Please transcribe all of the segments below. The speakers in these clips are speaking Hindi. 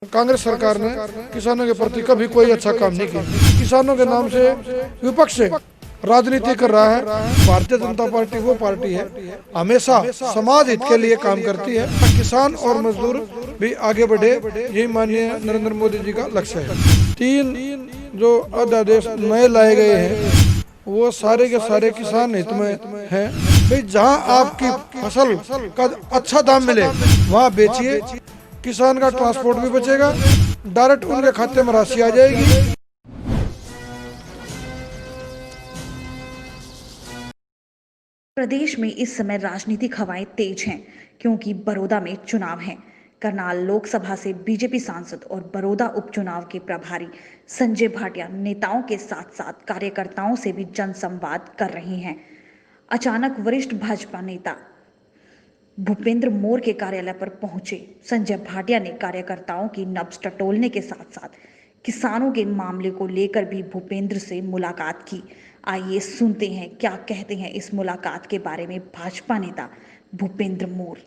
कांग्रेस सरकार ने किसानों के प्रति कभी कोई अच्छा काम नहीं किया। किसानों के नाम से विपक्ष से राजनीति कर रहा है। भारतीय जनता पार्टी वो पार्टी है हमेशा समाज हित के लिए काम करती है। किसान और मजदूर भी आगे बढ़े, यही माननीय नरेंद्र मोदी जी का लक्ष्य है। 3 जो अध्यादेश नए लाए गए हैं वो सारे के सारे किसान हित में हैं। भाई जहां आपकी फसल का अच्छा दाम मिले वहां बेचिए, किसान का ट्रांसपोर्ट भी बचेगा, डायरेक्ट उनके खाते में राशि आ जाएगी। प्रदेश में इस समय राजनीतिक हवाएं तेज हैं क्योंकि बड़ौदा में चुनाव हैं। करनाल लोकसभा से बीजेपी सांसद और बड़ौदा उपचुनाव के प्रभारी संजय भाटिया नेताओं के साथ साथ कार्यकर्ताओं से भी जनसंवाद कर रहे हैं। अचानक वरिष्ठ भाजपा नेता भूपेंद्र मोर के कार्यालय पर पहुंचे संजय भाटिया ने कार्यकर्ताओं की नब्ज टटोलने के साथ साथ किसानों के मामले को लेकर भी भूपेंद्र से मुलाकात की। आइए सुनते हैं क्या कहते हैं इस मुलाकात के बारे में भाजपा नेता भूपेंद्र मोर।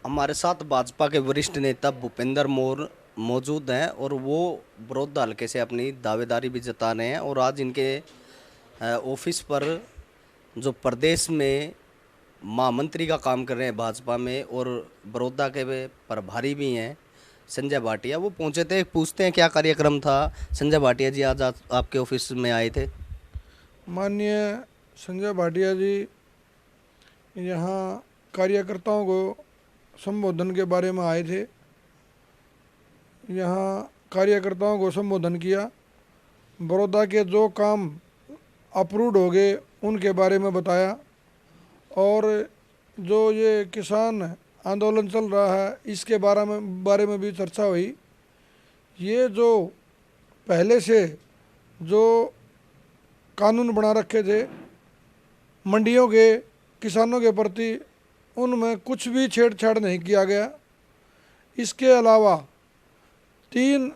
हमारे साथ भाजपा के वरिष्ठ नेता भूपेंद्र मोर मौजूद हैं और वो बड़ौदा हल्के से अपनी दावेदारी भी जता रहे हैं। और आज इनके ऑफिस पर जो प्रदेश में महामंत्री का काम कर रहे हैं भाजपा में और बड़ौदा के वे प्रभारी भी हैं संजय भाटिया, वो पहुंचे थे। पूछते हैं क्या कार्यक्रम था। संजय भाटिया जी आज आपके ऑफिस में आए थे। माननीय संजय भाटिया जी यहाँ कार्यकर्ताओं को संबोधन के बारे में आए थे। यहाँ कार्यकर्ताओं को संबोधन किया, बड़ौदा के जो काम अप्रूव्ड हो गए उनके बारे में बताया और जो ये किसान आंदोलन चल रहा है इसके बारे में भी चर्चा हुई। ये जो पहले से जो कानून बना रखे थे मंडियों के किसानों के प्रति, उनमें कुछ भी छेड़छाड़ नहीं किया गया। इसके अलावा 3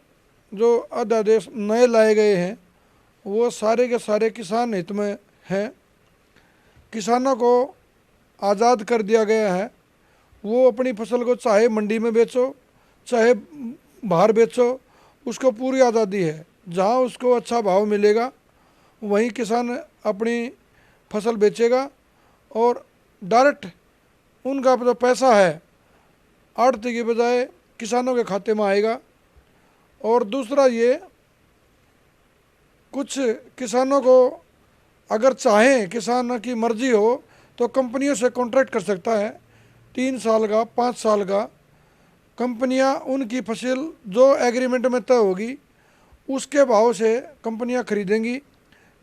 जो अध्यादेश नए लाए गए हैं वो सारे के सारे किसान हित में हैं। किसानों को आज़ाद कर दिया गया है। वो अपनी फसल को चाहे मंडी में बेचो चाहे बाहर बेचो, उसको पूरी आज़ादी है। जहाँ उसको अच्छा भाव मिलेगा वहीं किसान अपनी फसल बेचेगा और डायरेक्ट उनका जो पैसा है आड़ती की बजाय किसानों के खाते में आएगा। और दूसरा ये कुछ किसानों को अगर चाहें, किसान की मर्जी हो तो कंपनियों से कॉन्ट्रैक्ट कर सकता है 3 साल का 5 साल का। कंपनियां उनकी फसल जो एग्रीमेंट में तय होगी उसके भाव से कंपनियां खरीदेंगी।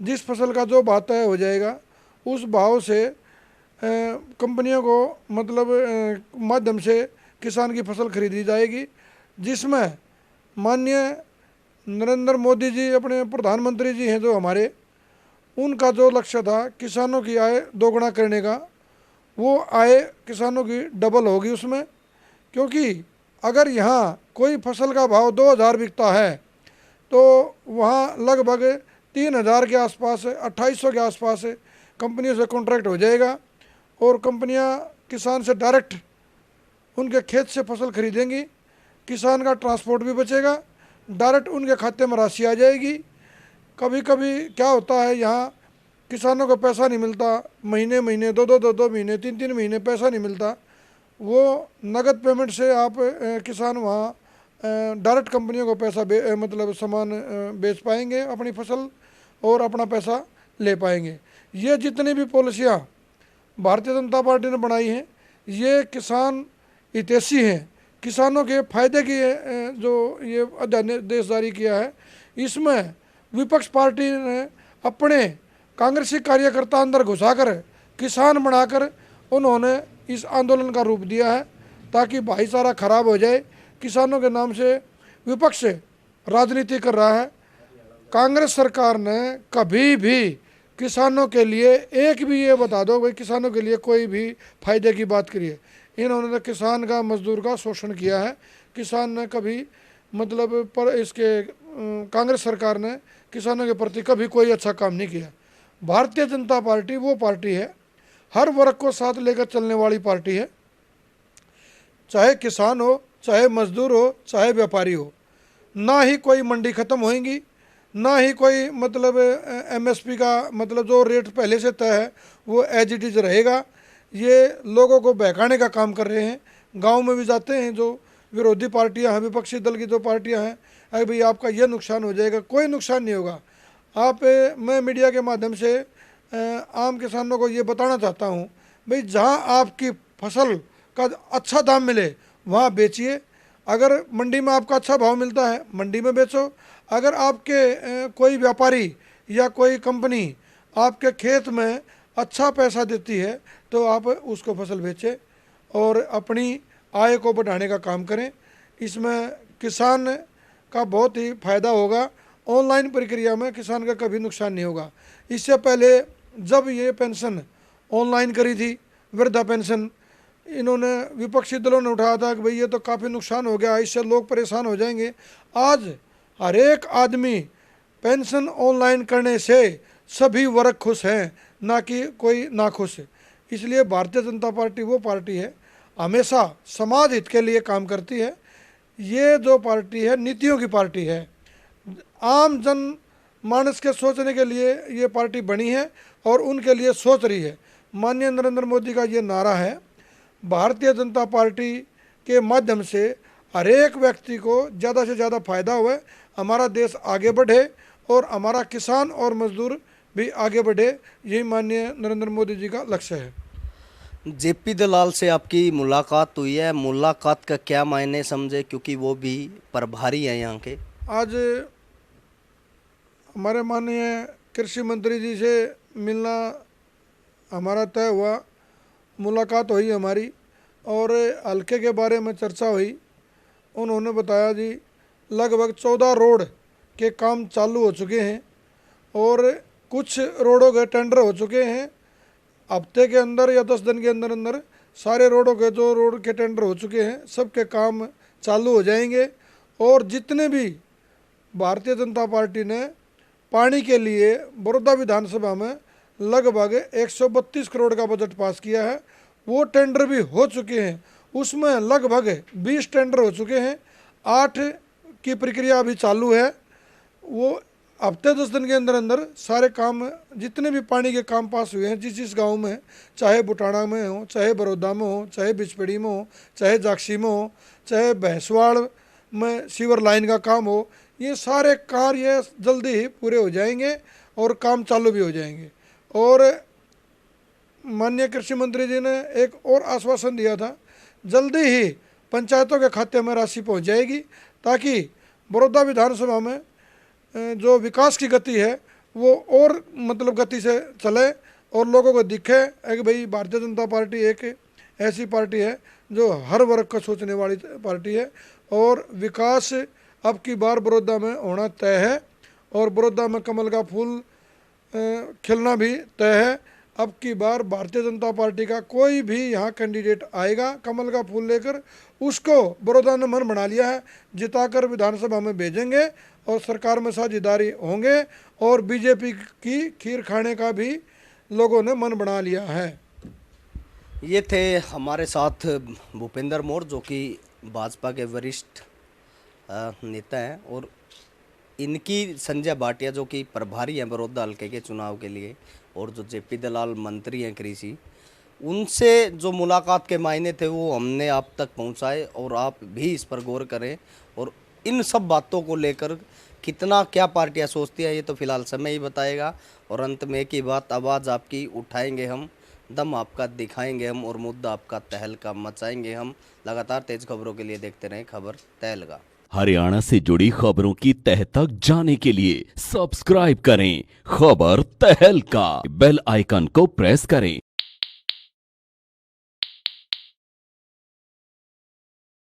जिस फसल का जो भाव तय हो जाएगा उस भाव से कंपनियों को माध्यम से किसान की फसल खरीदी जाएगी, जिसमें माननीय नरेंद्र मोदी जी अपने प्रधानमंत्री जी हैं जो हमारे, उनका जो लक्ष्य था किसानों की आय दोगुना करने का, वो आय किसानों की डबल होगी उसमें। क्योंकि अगर यहाँ कोई फसल का भाव 2000 बिकता है तो वहाँ लगभग 3000 के आसपास 2800 के आसपास कंपनियों से कॉन्ट्रैक्ट हो जाएगा और कंपनियाँ किसान से डायरेक्ट उनके खेत से फसल खरीदेंगी। किसान का ट्रांसपोर्ट भी बचेगा, डायरेक्ट उनके खाते में राशि आ जाएगी। कभी कभी क्या होता है यहाँ किसानों को पैसा नहीं मिलता, महीने महीने 2 महीने 3 महीने पैसा नहीं मिलता। वो नगद पेमेंट से आप किसान वहाँ डायरेक्ट कंपनियों को पैसा सामान बेच पाएंगे अपनी फसल और अपना पैसा ले पाएंगे। ये जितनी भी पॉलिसियाँ भारतीय जनता पार्टी ने बनाई हैं ये किसान हितैषी हैं। किसानों के फायदे की जो ये अध्यादेश जारी किया है, इसमें विपक्ष पार्टी ने अपने कांग्रेसी कार्यकर्ता अंदर घुसाकर किसान बनाकर उन्होंने इस आंदोलन का रूप दिया है ताकि भाईचारा खराब हो जाए। किसानों के नाम से विपक्ष राजनीति कर रहा है। कांग्रेस सरकार ने कभी भी किसानों के लिए एक भी ये बता दो भाई किसानों के लिए कोई भी फायदे की बात करिए। इन्होंने तो किसान का मजदूर का शोषण किया है। किसान ने कभी कांग्रेस सरकार ने किसानों के प्रति कभी कोई अच्छा काम नहीं किया। भारतीय जनता पार्टी वो पार्टी है हर वर्ग को साथ लेकर चलने वाली पार्टी है। चाहे किसान हो चाहे मजदूर हो चाहे व्यापारी हो। ना ही कोई मंडी ख़त्म होएंगी, ना ही कोई मतलब एमएसपी का मतलब जो रेट पहले से तय है वो एज इट इज़ रहेगा। ये लोगों को बहकाने का काम कर रहे हैं। गांव में भी जाते हैं जो विरोधी पार्टियां हैं, विपक्षी दल की जो पार्टियां हैं, अरे भाई आपका ये नुकसान हो जाएगा, कोई नुकसान नहीं होगा। मैं मीडिया के माध्यम से आम किसानों को ये बताना चाहता हूँ, भाई जहाँ आपकी फसल का अच्छा दाम मिले वहाँ बेचिए। अगर मंडी में आपका अच्छा भाव मिलता है मंडी में बेचो। अगर आपके कोई व्यापारी या कोई कंपनी आपके खेत में अच्छा पैसा देती है तो आप उसको फसल बेचें और अपनी आय को बढ़ाने का काम करें। इसमें किसान का बहुत ही फ़ायदा होगा। ऑनलाइन प्रक्रिया में किसान का कभी नुकसान नहीं होगा। इससे पहले जब ये पेंशन ऑनलाइन करी थी, वृद्धा पेंशन, इन्होंने विपक्षी दलों ने उठाया था कि भाई ये तो काफ़ी नुकसान हो गया, इससे लोग परेशान हो जाएंगे। आज हर एक आदमी पेंशन ऑनलाइन करने से सभी वर्ग खुश हैं, ना कि कोई नाखुश है। इसलिए भारतीय जनता पार्टी वो पार्टी है हमेशा समाज हित के लिए काम करती है। ये जो पार्टी है नीतियों की पार्टी है, आम जन मानस के सोचने के लिए ये पार्टी बनी है और उनके लिए सोच रही है। माननीय नरेंद्र मोदी का ये नारा है, भारतीय जनता पार्टी के माध्यम से हर एक व्यक्ति को ज़्यादा से ज़्यादा फायदा हुए, हमारा देश आगे बढ़े और हमारा किसान और मजदूर भी आगे बढ़े। यही माननीय नरेंद्र मोदी जी का लक्ष्य है। जेपी दलाल से आपकी मुलाकात हुई है, मुलाकात का क्या मायने समझे, क्योंकि वो भी प्रभारी हैं यहाँ के? आज हमारे माननीय कृषि मंत्री जी से मिलना हमारा तय हुआ, मुलाकात हुई हमारी और हल्के के बारे में चर्चा हुई। उन्होंने बताया जी लगभग 14 रोड के काम चालू हो चुके हैं और कुछ रोडों के टेंडर हो चुके हैं। हफ्ते के अंदर या 10 दिन के अंदर अंदर सारे रोडों के जो रोड के टेंडर हो चुके हैं सबके काम चालू हो जाएंगे। और जितने भी भारतीय जनता पार्टी ने पानी के लिए बड़ौदा विधानसभा में लगभग 132 करोड़ का बजट पास किया है, वो टेंडर भी हो चुके हैं। उसमें लगभग 20 टेंडर हो चुके हैं, 8 की प्रक्रिया अभी चालू है। वो हफ्ते 10 दिन के अंदर अंदर सारे काम, जितने भी पानी के काम पास हुए हैं जिस गांव में, चाहे बुटाना में हो, चाहे बड़ौदा में हो, चाहे बिचपड़ी में हो, चाहे जाक्षी में हो, चाहे भैंसवाड़ में सीवर लाइन का काम हो, ये सारे कार्य जल्दी ही पूरे हो जाएंगे और काम चालू भी हो जाएंगे। और माननीय कृषि मंत्री जी ने एक और आश्वासन दिया था, जल्दी ही पंचायतों के खाते में राशि पहुंच जाएगी ताकि बड़ौदा विधानसभा में जो विकास की गति है वो और मतलब गति से चले और लोगों को दिखे कि भाई भारतीय जनता पार्टी एक ऐसी पार्टी है जो हर वर्ग का सोचने वाली पार्टी है। और विकास अब की बार बड़ौदा में होना तय है और बड़ौदा में कमल का फूल खिलना भी तय है। अब की बार भारतीय जनता पार्टी का कोई भी यहाँ कैंडिडेट आएगा कमल का फूल लेकर, उसको बड़ौदा ने मन बना लिया है, जिताकर विधानसभा में भेजेंगे और सरकार में साझेदारी होंगे और बीजेपी की खीर खाने का भी लोगों ने मन बना लिया है। ये थे हमारे साथ भूपेंद्र मोर, जो कि भाजपा के वरिष्ठ नेता हैं, और इनकी संजय भाटिया जो कि प्रभारी हैं बड़ौदा हल्के के चुनाव के लिए, और जो जेपी दलाल मंत्री हैं कृषि, उनसे जो मुलाकात के मायने थे वो हमने आप तक पहुंचाए। और आप भी इस पर गौर करें और इन सब बातों को लेकर कितना क्या पार्टियां सोचती हैं ये तो फिलहाल समय ही बताएगा। और अंत में एक ही बात, आवाज़ आपकी उठाएंगे हम, दम आपका दिखाएंगे हम और मुद्दा आपका तहलका मचाएंगे हम। लगातार तेज खबरों के लिए देखते रहें खबर तहलका। हरियाणा से जुड़ी खबरों की तह तक जाने के लिए सब्सक्राइब करें खबर तहलका, बेल आइकन को प्रेस करें।